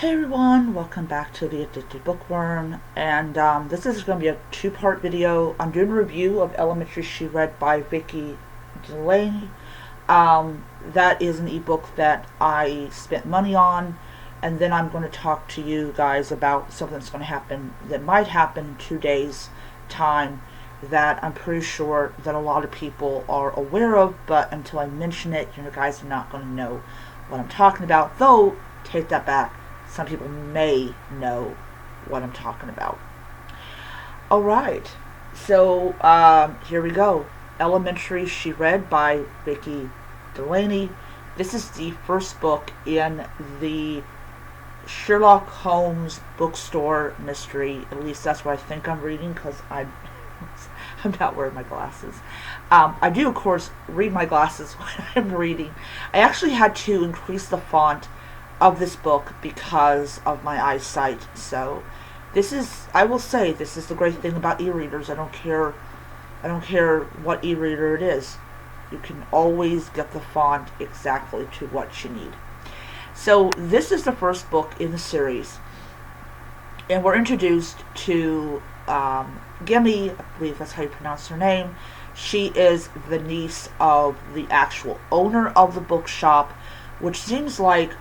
Hey everyone, welcome back to the Addicted Bookworm, and this is going to be a two-part video. I'm doing a review of Elementary She Read by Vicki Delany. That is an ebook that I spent money on, and then I'm going to talk to you guys about something that's going to happen, that might happen in 2 days' time, that I'm pretty sure that a lot of people are aware of, but until I mention it, you guys are not going to know what I'm talking about, though, take that back. Some people may know what I'm talking about. Alright, so here we go. Elementary She Read by Vicki Delany. This is the first book in the Sherlock Holmes bookstore mystery. At least that's what I think I'm reading, because I'm not wearing my glasses. I do, of course, read my glasses when I'm reading. I actually had to increase the font of this book because of my eyesight. So this is, I will say, this is the great thing about e-readers. I don't care what e-reader it is. You can always get the font exactly to what you need. So this is the first book in the series, and we're introduced to Gimme, I believe that's how you pronounce her name. She is the niece of the actual owner of the bookshop, which seems like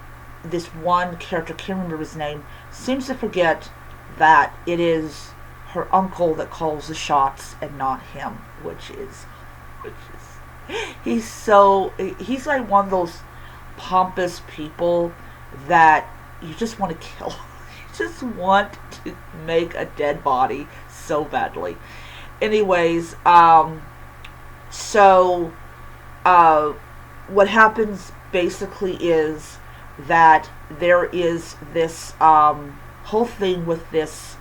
this one character, can't remember his name, seems to forget that it is her uncle that calls the shots and not him, which is he's like one of those pompous people that you just want to kill. You just want to make a dead body so badly. Anyways, what happens basically is that there is this whole thing with this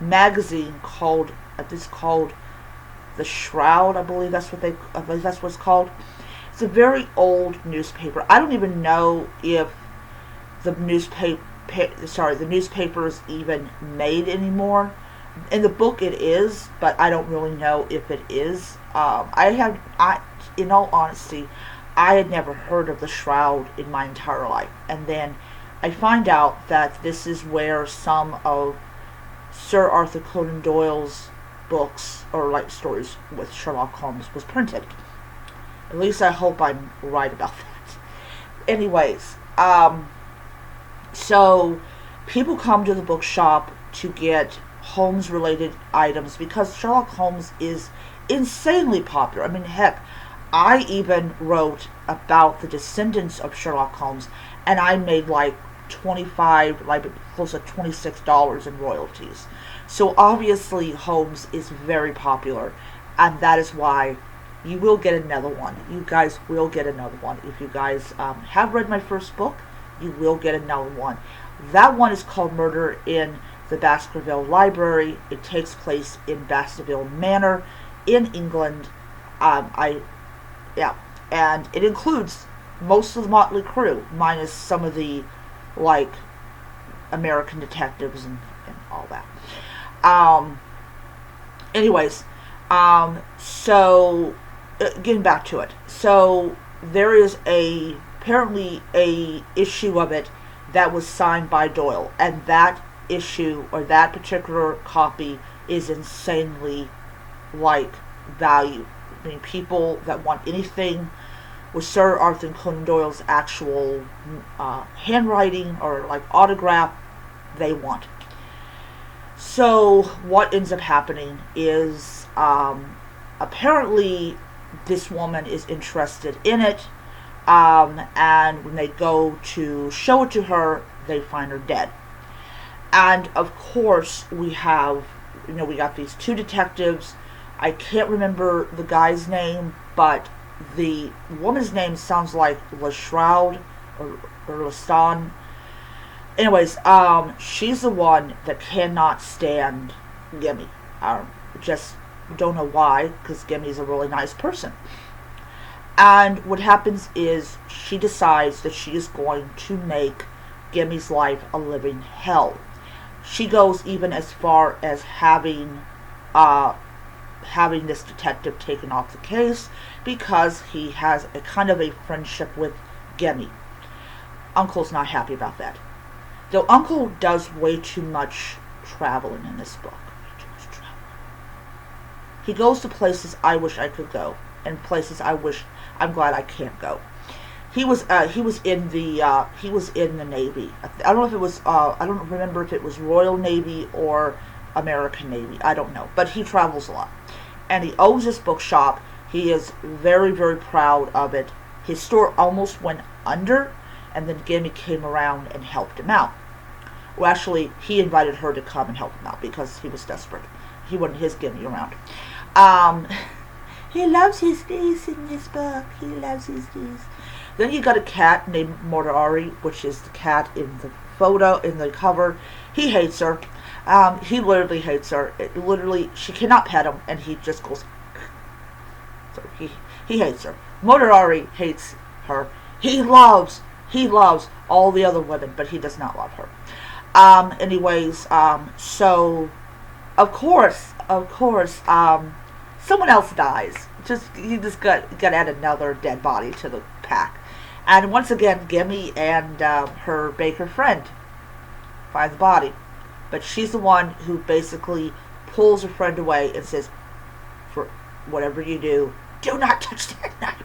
magazine called The Shroud. I believe that's what it's called. It's a very old newspaper. I don't even know if the newspaper is even made anymore. In the book it is, but I don't really know if it is. In all honesty, I had never heard of The Shroud in my entire life. And then I find out that this is where some of Sir Arthur Conan Doyle's books, or like stories with Sherlock Holmes, was printed. At least I hope I'm right about that. Anyways, so people come to the bookshop to get Holmes-related items because Sherlock Holmes is insanely popular. I mean, heck, I even wrote about the descendants of Sherlock Holmes, and I made like close to $26 in royalties. So obviously Holmes is very popular, and that is why you will get another one. You guys will get another one. If you guys have read my first book, you will get another one. That one is called Murder in the Baskerville Library. It takes place in Baskerville Manor in England. And it includes most of the motley crew, minus some of the, like, American detectives and all that. Anyways, so, getting back to it. So, there is apparently a issue of it that was signed by Doyle, and that issue, or that particular copy, is insanely, like, valued. I mean, people that want anything with Sir Arthur Conan Doyle's actual handwriting or like autograph, they want. So what ends up happening is apparently this woman is interested in it, and when they go to show it to her, they find her dead. And of course we got these two detectives. I can't remember the guy's name, but the woman's name sounds like LaShroud or Laston. Anyways, she's the one that cannot stand Gimme. Just don't know why, because Gimmy's a really nice person. And what happens is she decides that she is going to make Gimmy's life a living hell. She goes even as far as having this detective taken off the case because he has a kind of a friendship with Gimme. Uncle's not happy about that. The uncle does way too much traveling in this book. Way too much traveling. He goes to places I wish I could go, and places I'm glad I can't go. He was in the Navy. I don't know if it was I don't remember if it was Royal Navy or American Navy. I don't know, but he travels a lot, and he owns this bookshop. He is very, very proud of it. His store almost went under, and then Gimme came around and helped him out. Well, actually, he invited her to come and help him out because he was desperate. He wanted his Gimme around. He loves his niece in this book. He loves his niece. Then you got a cat named Mortari, which is the cat in the photo, in the cover. He hates her. He literally hates her. She cannot pet him, and he just goes. So he hates her. Mortari hates her. He loves all the other women, but he does not love her. So of course, someone else dies. You just got to add another dead body to the pack. And once again, Gimme and her baker friend find the body. But she's the one who basically pulls her friend away and says, for whatever you do not touch that knife.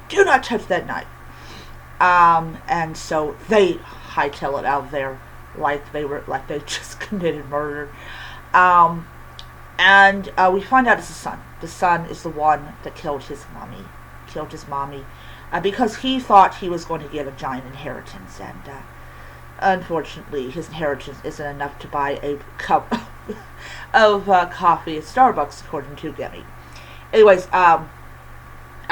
Do not touch that knife. And so they hightail it out of there like they just committed murder. And we find out it's the son. The son is the one that killed his mommy, because he thought he was going to get a giant inheritance, and unfortunately his inheritance isn't enough to buy a cup of coffee at Starbucks, according to Gimme. Anyways, I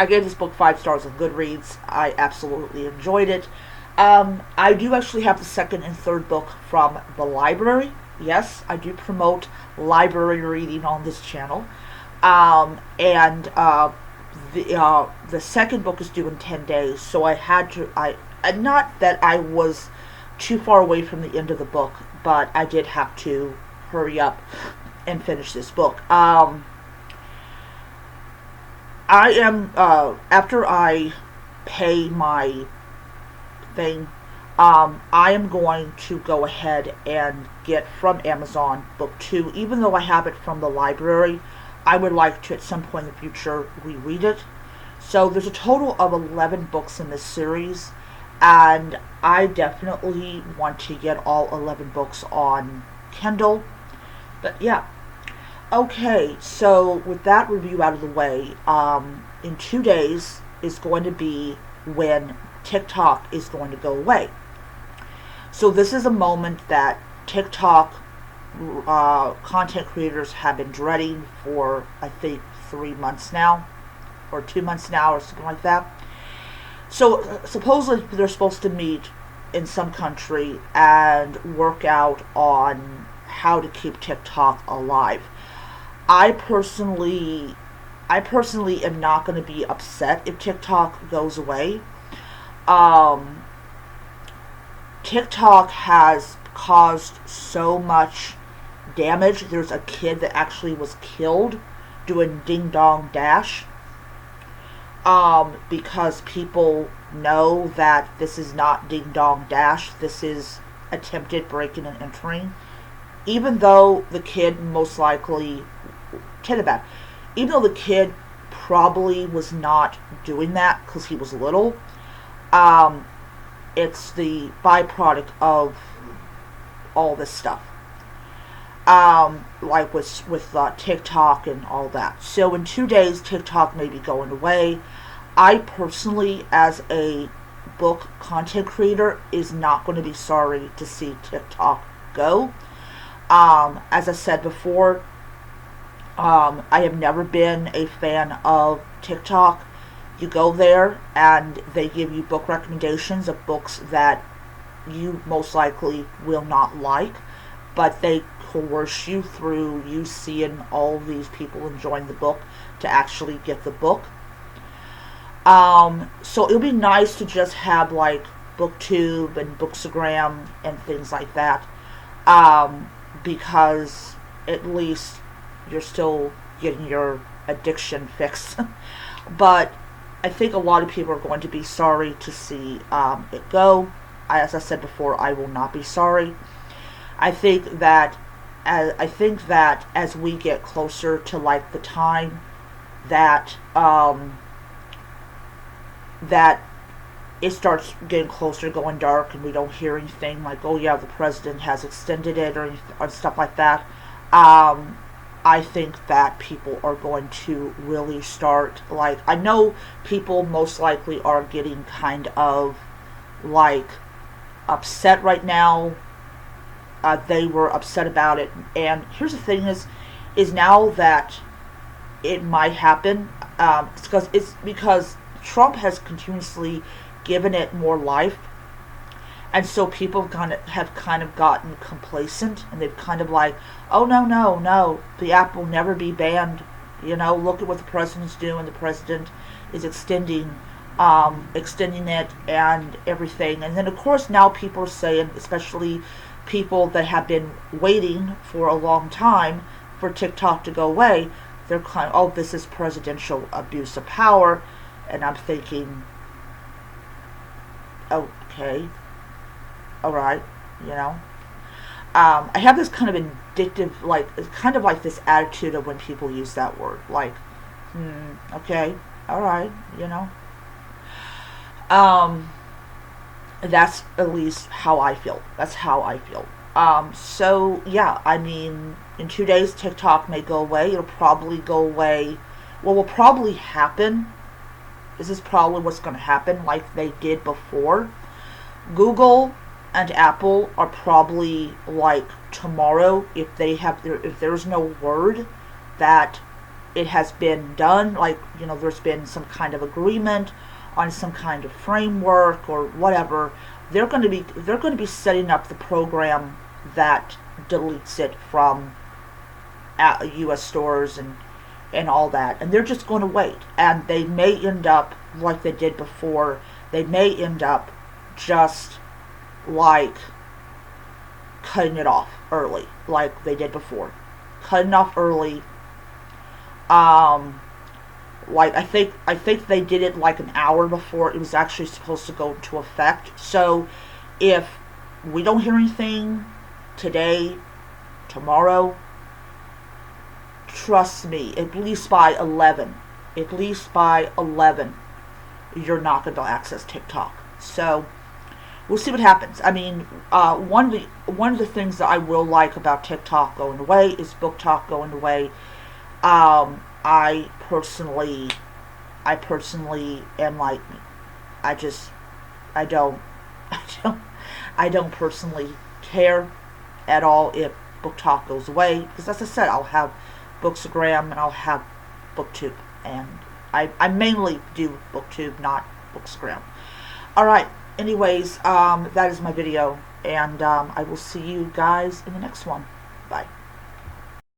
gave this book 5 stars on Goodreads. I absolutely enjoyed it. I do actually have the second and third book from the library. Yes, I do promote library reading on this channel. The second book is due in 10 days, so I had to, not that I was too far away from the end of the book, but I did have to hurry up and finish this book. After I pay my thing, I am going to go ahead and get from Amazon book 2. Even though I have it from the library, I would like to at some point in the future reread it. So there's a total of 11 books in this series, and I definitely want to get all 11 books on Kindle. But yeah. Okay, so with that review out of the way, in 2 days is going to be when TikTok is going to go away. So this is a moment that TikTok content creators have been dreading for, I think, 3 months now, or 2 months now, or something like that. So supposedly they're supposed to meet in some country and work out on how to keep TikTok alive. I personally am not going to be upset if TikTok goes away. TikTok has caused so much damage. There's a kid that actually was killed doing Ding Dong Dash, because people know that this is not Ding Dong Dash. This is attempted breaking and entering. Even though the kid most likely, even though the kid probably was not doing that because he was little, it's the byproduct of all this stuff, like with TikTok and all that. So in 2 days, TikTok may be going away. I personally, as a book content creator, is not going to be sorry to see TikTok go. As I said before, I have never been a fan of TikTok. You go there and they give you book recommendations of books that you most likely will not like, but they coerce you through you seeing all these people enjoying the book to actually get the book. So it would be nice to just have like BookTube and Bookstagram and things like that, because at least you're still getting your addiction fixed. But I think a lot of people are going to be sorry to see it go. as I said before, I will not be sorry. I think that as we get closer to like the time that that it starts getting closer, going dark, and we don't hear anything like, oh yeah, the president has extended it or stuff like that. I think that people are going to really start, like, I know people most likely are getting kind of like upset right now. They were upset about it, and here's the thing: is now that it might happen, it's because Trump has continuously given it more life, and so people have kind of gotten complacent, and they've kind of like, oh no, no, no, the app will never be banned. You know, look at what the president's doing. The president is extending it and everything. And then of course now people are saying, especially people that have been waiting for a long time for TikTok to go away, they're kind of, oh, this is presidential abuse of power. And I'm thinking, okay, all right, you know. I have this kind of addictive, like, it's kind of like this attitude of when people use that word, like, okay, all right, you know. That's at least how I feel. That's how I feel. So yeah, I mean, in 2 days, TikTok may go away. It'll probably go away. What will probably happen, this is probably what's going to happen, like they did before. Google and Apple are probably like tomorrow, if there's no word that it has been done, like, you know, there's been some kind of agreement on some kind of framework or whatever, they're going to be setting up the program that deletes it from U.S. stores and all that, and they're just going to wait, and they may end up like they did before. They may end up just like cutting it off early, like they did before, cutting off early. Like I think they did it like an hour before it was actually supposed to go into effect. So if we don't hear anything today, tomorrow, trust me, at least by 11, you're not going to access TikTok. So we'll see what happens. I mean, one of the things that I will like about TikTok going away is Book Talk going away. I personally am like, I don't I don't personally care at all if Book Talk goes away, because as I said, I'll have Bookstagram and I'll have BookTube, and I mainly do BookTube, not Bookstagram. Alright, anyways, that is my video, and I will see you guys in the next one. Bye.